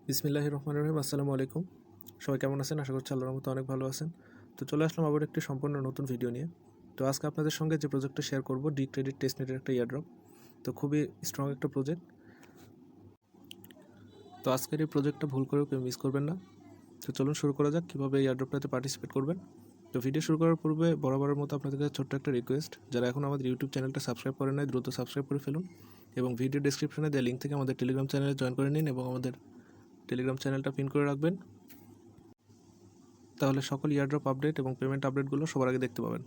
বিসমিল্লাহির রহমানির রহিম। আসসালামু আলাইকুম। সবাই কেমন আছেন? আশা করছি আল্লাহর রহমতে অনেক ভালো আছেন। তো চলে আসলাম আবার একটি সম্পূর্ণ নতুন ভিডিও নিয়ে। তো আজকে আপনাদের সঙ্গে যে প্রজেক্টটা শেয়ার করব, ডিক্রেডিট টেস্টনেটের একটা এয়ারড্রপ। তো খুবই স্ট্রং একটা প্রজেক্ট। তো আজকের এই প্রজেক্টটা ভুল করেও কেউ মিস করবেন না। তো চলুন শুরু করা যাক কীভাবে এই এয়ারড্রপটাতে পার্টিসিপেট করবেন। তো ভিডিও শুরু করার পূর্বে বরাবরের মতো আপনাদের কাছে ছোট্ট একটা রিকোয়েস্ট, যারা এখন আমাদের ইউটিউব চ্যানেলটা সাবস্ক্রাইব করেন নাই দ্রুত সাবস্ক্রাইব করে ফেলুন এবং ভিডিও ডেসক্রিপশনে দেওয়া লিঙ্ক থেকে আমাদের টেলিগ্রাম চ্যানেলে জয়েন করে নিন এবং আমাদের টেলিগ্রাম চ্যানেলটা পিন করে রাখবেন। তাহলে সকল এয়ারড্রপ আপডেট এবং পেমেন্ট আপডেটগুলো সবার আগে দেখতে পাবেন।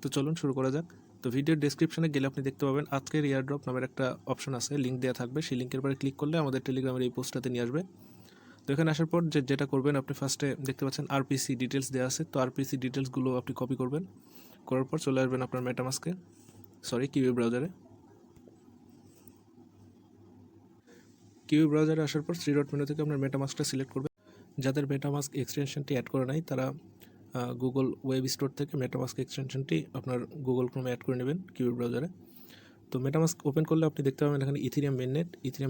তো চলুন শুরু করা যাক। তো ভিডিওর ডেসক্রিপশনে গেলে আপনি দেখতে পাবেন আজকের এয়ারড্রপ নামের একটা অপশন আছে, লিঙ্ক দেওয়া থাকবে। সেই লিঙ্কের পরে ক্লিক করলে আমাদের টেলিগ্রামের এই পোস্টটাতে নিয়ে আসবে। তো এখানে আসার পর যেটা করবেন, আপনি ফার্স্টে দেখতে পাচ্ছেন আরপিসি ডিটেলস দেওয়া আছে। তো আরপিসি ডিটেলসগুলো আপনি কপি করবেন। করার পর চলে আসবেন আপনার মেটামাস্কে, কিউই ব্রাউজারে। কিউই ব্রাউজারে আসার পর থ্রি ডট মেনু থেকে আপনার মেটামাস্কটা সিলেক্ট করবেন। যাদের মেটামাস্ক এক্সটেনশনটি অ্যাড করা নাই তারা গুগল ওয়েব স্টোর থেকে মেটামাস্ক এক্সটেনশনটি আপনার গুগল ক্রোমে অ্যাড করে নেবেন কিউই ব্রাউজারে। তো মেটামাস্ক ওপেন করলে আপনি দেখতে পাবেন এখানে ইথেরিয়াম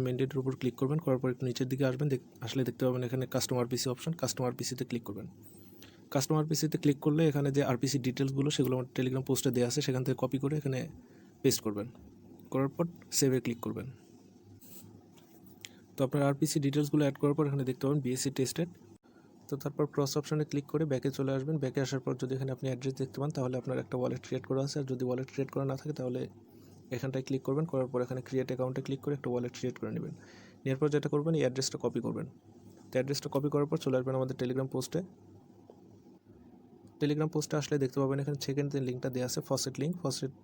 মেইননেটের উপর ক্লিক করবেন। করার পর একটু নিচের দিকে আসবেন, আসলে দেখতে পাবেন এখানে কাস্টমার পিসি অপশন। কাস্টমার পিসিতে ক্লিক করবেন। কাস্টমার পিসিতে ক্লিক করলে এখানে যে আরপিসি ডিটেলসগুলো সেগুলো আমার টেলিগ্রাম পোস্টে দেওয়া আছে, সেখান থেকে কপি করে এখানে পেস্ট করবেন। করার পর সেভে ক্লিক করবেন। তো আপনার আরপিসি ডিটেলসগুলো অ্যাড করার পর এখানে দেখতে পাবেন বিএসসি টেস্টেড। তো তারপর ক্রস অপশনে ক্লিক করে ব্যাকে চলে আসবেন। ব্যাকে আসার পর যদি এখানে আপনি অ্যাড্রেস দেখতে পান তাহলে আপনার একটা ওয়ালেট ক্রিয়েট করা আছে, আর যদি ওয়ালেট ক্রিয়েট করা না থাকে তাহলে এখানটায় ক্লিক করবেন। করার পর এখানে ক্রিয়েট অ্যাকাউন্টে ক্লিক করে একটা ওয়ালেট ক্রিয়েট করে নেবেন। নেওয়ার পর যেটা করবেন, এই অ্যাড্রেসটা কপি করবেন। তো অ্যাড্রেসটা কপি করার পর চলে আসবেন আমাদের টেলিগ্রাম পোস্টে। টেলিগ্রাম পোস্টে আসলে দেখতে পাবেন এখানে সেকেন্ড যে লিঙ্কটা দেওয়া আছে ফসেট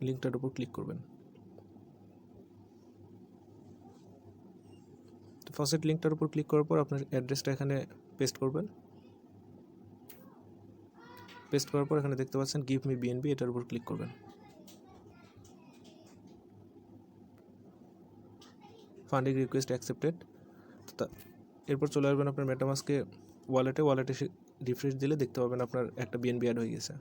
লিঙ্কটার উপর ক্লিক করবেন। তো ফসেট লিঙ্কটার উপর ক্লিক করার পর আপনার অ্যাড্রেসটা এখানে পেস্ট করবেন। পেস্ট করার পর এখানে দেখতে পাচ্ছেন গিভ মি বিএনবি, এটার উপর ক্লিক করবেন। Funding request accepted. এরপর চলে আসবেন আপনার মেটামাস্কে ওয়ালেটে রিফ্রেশ দিলে দেখতে পাবেন আপনার একটা বিএনবি অ্যাড হয়ে গেছে।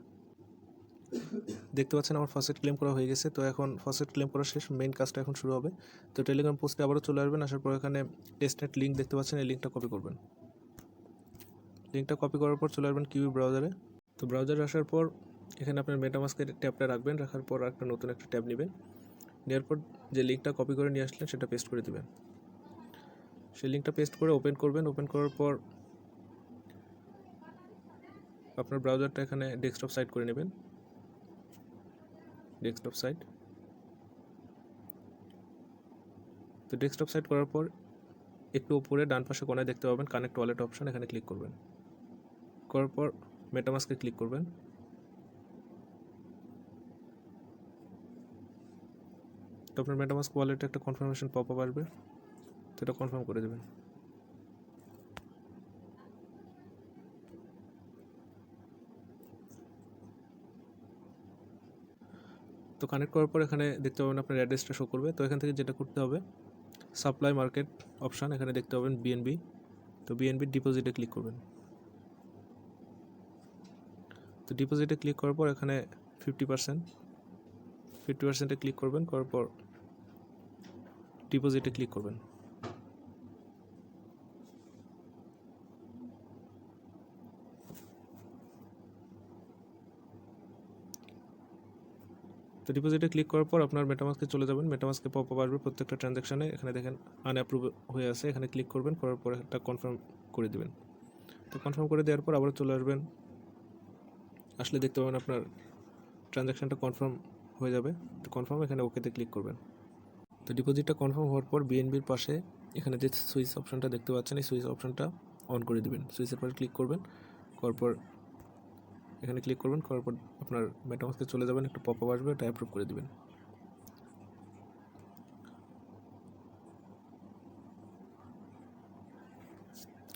দেখতে পাচ্ছেন আমার ফার্স্ট ক্লেম করা হয়ে গেছে। তো এখন ফার্স্ট ক্লেম করা শেষ, মেইন কাজটা এখন শুরু হবে। তো টেলিগ্রাম পোস্টে আবারও চলে আসবেন। আসার পর এখানে টেস্টনেট লিঙ্ক দেখতে পাচ্ছেন, এই লিঙ্কটা কপি করবেন। লিঙ্কটা কপি করার পর চলে আসবেন কিউই ব্রাউজারে। তো ব্রাউজারে আসার পর এখানে আপনার মেটামাস্কের ট্যাবটা রাখবেন। রাখার পর একটা নতুন একটা ট্যাব নেবেন। নেওয়ার পর যে লিঙ্কটা কপি করে নিয়ে আসলেন সেটা পেস্ট করে দেবেন। সেই লিঙ্কটা পেস্ট করে ওপেন করবেন। ওপেন করার পর আপনার ব্রাউজারটা এখানে ডেস্কটপ সাইট করে নেবেন। Desktop site. তো ডেস্কটপ সাইট করার পর একটু উপরে ডান পাশে কোনায় দেখতে পাবেন কানেক্ট ওয়ালেট অপশন, এখানে ক্লিক করবেন। করার পর মেটামাস্কে ক্লিক করবেন। তো আপনার মেটামাস্ক ওয়ালেটে একটা কনফার্মেশন পপ আপ আসবে, তো এটা কনফার্ম করে দেবেন। তো কানেক্ট করার পর এখানে দেখতে পাবেন আপনার অ্যাড্রেসটা শো করবে। তো এখান থেকে যেটা করতে হবে, সাপ্লাই মার্কেট অপশান, এখানে দেখতে পাবেন বিএনবি। তো বিএনবির ডিপোজিটে ক্লিক করবেন। তো ডিপোজিটে ক্লিক করার পর এখানে 50%-50%-এ ক্লিক করবেন। করার পর ডিপোজিটে ক্লিক করবেন। তো ডিপোজিটে ক্লিক করার পর আপনার মেটামাস্কে চলে যাবেন। মেটামাস্কে পপ আপ আসবে প্রত্যেকটা ট্রানজ্যাকশানে, এখানে দেখেন আনঅ্যাপ্রুভ হয়ে আছে, এখানে ক্লিক করবেন। করার পর একটা কনফার্ম করে দেবেন। তো কনফার্ম করে দেওয়ার পর আবার চলে আসবেন। আসলে দেখতে পাবেন আপনার ট্রানজ্যাকশানটা কনফার্ম হয়ে যাবে। তো কনফার্ম, এখানে ওকেতে ক্লিক করবেন। তো ডিপোজিটটা কনফার্ম হওয়ার পর বিএনবির পাশে এখানে যে সুইচ অপশনটা দেখতে পাচ্ছেন, এই সুইচ অপশনটা অন করে দেবেন। সুইচের পরে ক্লিক করবেন। করার পর এখানে ক্লিক করবেন। করার পর আপনার মেটামাস্কে চলে যাবেন, একটু পপ আপ আসবে, এটা অ্যাপ্রুভ করে দেবেন।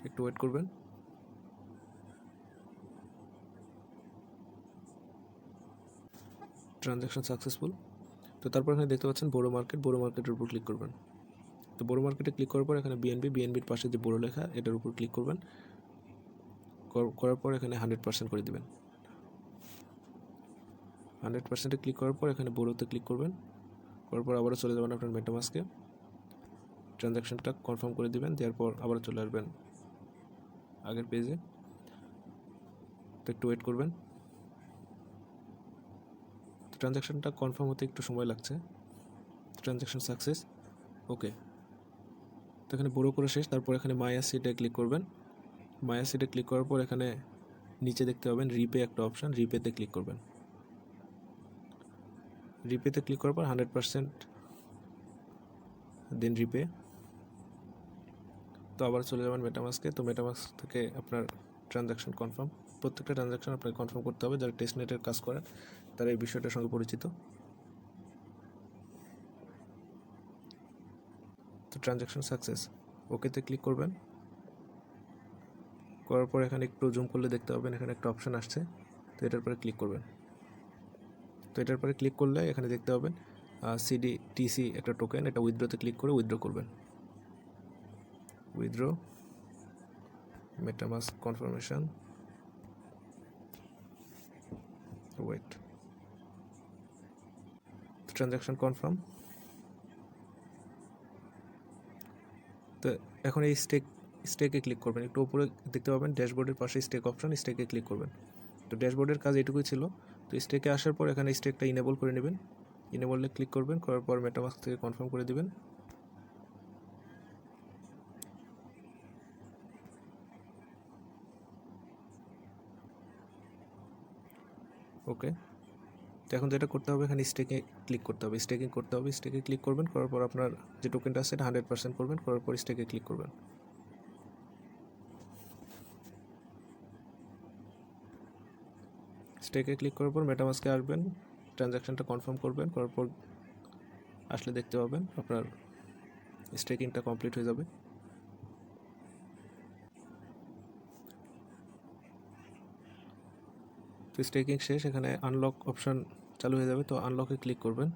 একটু ওয়েট করবেন। Transaction successful. তো তারপর এখানে দেখতে পাচ্ছেন বড় মার্কেটের উপর ক্লিক করবেন। তো বড় মার্কেটে ক্লিক করার পর এখানে বিএনবির পাশে যে বড় লেখা এটার উপর ক্লিক করবেন। করার পর এখানে 100% করে দেবেন। 100%-এ ক্লিক করার পর এখানে বড়োতে ক্লিক করবেন। করার পর আবারও চলে যাবেন আপনার মেটামাস্কে। ট্রানজ্যাকশনটা কনফার্ম করে দিবেন, দেওয়ার পর আবার চলে আসবেন আগের পেজে। তো একটু ওয়েট করবেন। ট্রানজ্যাকশনটা কনফার্ম হতে একটু সময় লাগছে। ট্রানজ্যাকশন সাকসেস, ওকে। তো এখানে বড় করে শেষ। তারপর এখানে মাই অ্যাসেটে ক্লিক করবেন। মাই অ্যাসেটে ক্লিক করার পর এখানে নিচে দেখতে পাবেন রিপে একটা অপশান, রিপেতে ক্লিক করবেন। রিপেতে ক্লিক করার পর 100% দেন রিপে। তো আবার চলে যাবেন মেটামাস্কে। তো মেটামাস্ক থেকে আপনার ট্রানজ্যাকশন কনফার্ম। প্রত্যেকটা ট্রানজ্যাকশন আপনাকে কনফার্ম করতে হবে। যারা টেস্টনেটের কাজ করেন তারা এই বিষয়টার সঙ্গে পরিচিত। তো ট্রানজ্যাকশন সাকসেস, ওকেতে ক্লিক করবেন। করার পর এখানে একটু জুম করলে দেখতে পাবেন এখানে একটা অপশান আসছে। তো এটার পরে ক্লিক করবেন। তো এটার পরে ক্লিক করলে এখানে দেখতে পাবেন CDTC একটা টোকেন, এটা উইথড্রোতে ক্লিক করে উইথড্রো করবেন। Withdraw MetaMask confirmation, wait, transaction confirm. তো এখন এই স্টেকে ক্লিক করবেন। একটু উপরে দেখতে পাবেন ড্যাশবোর্ডের পাশে স্টেক অপশন, স্টেকে ক্লিক করবেন। তো ড্যাশবোর্ডের কাজ এটুকুই ছিল। তো স্টেকে আসার পর এখানে স্টেকটা ইনেবল করে নেবেন। ইনেবলে ক্লিক করবেন, করার পর মেটামাস্ক থেকে কনফার্ম করে দেবেন। ওকে। তো এখন যেটা করতে হবে এখানে স্টেকে ক্লিক করতে হবে, স্টেকিং করতে হবে। স্টেকে ক্লিক করবেন, করার পর আপনার যে টোকেনটা আছে এটা 100% করবেন, করার পর স্টেকে ক্লিক করবেন। স্টেকে ক্লিক করার পর মেটামাস্কে আসবেন, ট্রানজ্যাকশনটা কনফার্ম করবেন, করার পর আসলে দেখতে পাবেন আপনার স্টেকিংটা কমপ্লিট হয়ে যাবে। তো স্টেকিং শেষ, এখানে আনলক অপশান চালু হয়ে যাবে। তো আনলকে ক্লিক করবেন।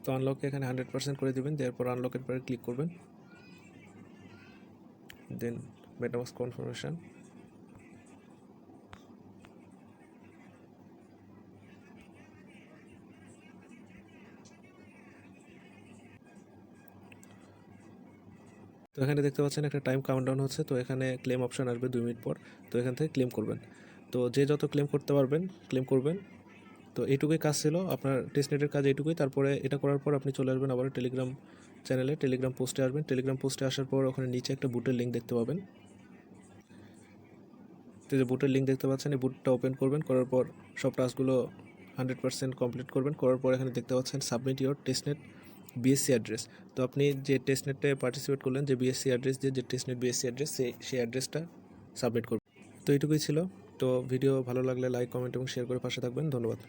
তো আনলকে এখানে 100% করে দেবেন, তারপর আনলকের পরে ক্লিক করবেন। দেন মেটামাস্ক কনফার্মেশন, তো এখানে দেখতে পাচ্ছেন একটা টাইম কাউন্টডাউন হচ্ছে। তো এখানে ক্লেম অপশান আসবে 2 মিনিট পর। তো এখান থেকে ক্লেম করবেন। তো যে যত ক্লেম করতে পারবেন ক্লেম করবেন। তো এইটুকুই কাজ ছিল আপনার টেস্টনেটের কাজ, এইটুকুই। তারপরে এটা করার পর আপনি চলে আসবেন আবার টেলিগ্রাম চ্যানেলে, টেলিগ্রাম পোস্টে আসবেন। টেলিগ্রাম পোস্টে আসার পর ওখানে নিচে একটা বুটের লিঙ্ক দেখতে পাবেন। তো যে বুটের লিঙ্ক দেখতে পাচ্ছেন, এই বুটটা ওপেন করবেন, করার পর সব টাস্কগুলো 100% কমপ্লিট করবেন। করার পর এখানে দেখতে পাচ্ছেন submit your testnet BSc address. তো আপনি যে টেস্টনেটে পার্টিসিপেট করলেন, যে বিএসসি অ্যাড্রেস দিয়ে, যে টেস্টনেট বিএসসি অ্যাড্রেস, সেই অ্যাড্রেসটা সাবমিট করবেন। তো এইটুকুই ছিল। তো ভিডিও ভালো লাগলে লাইক, কমেন্ট এবং শেয়ার করে পাশে থাকবেন। ধন্যবাদ।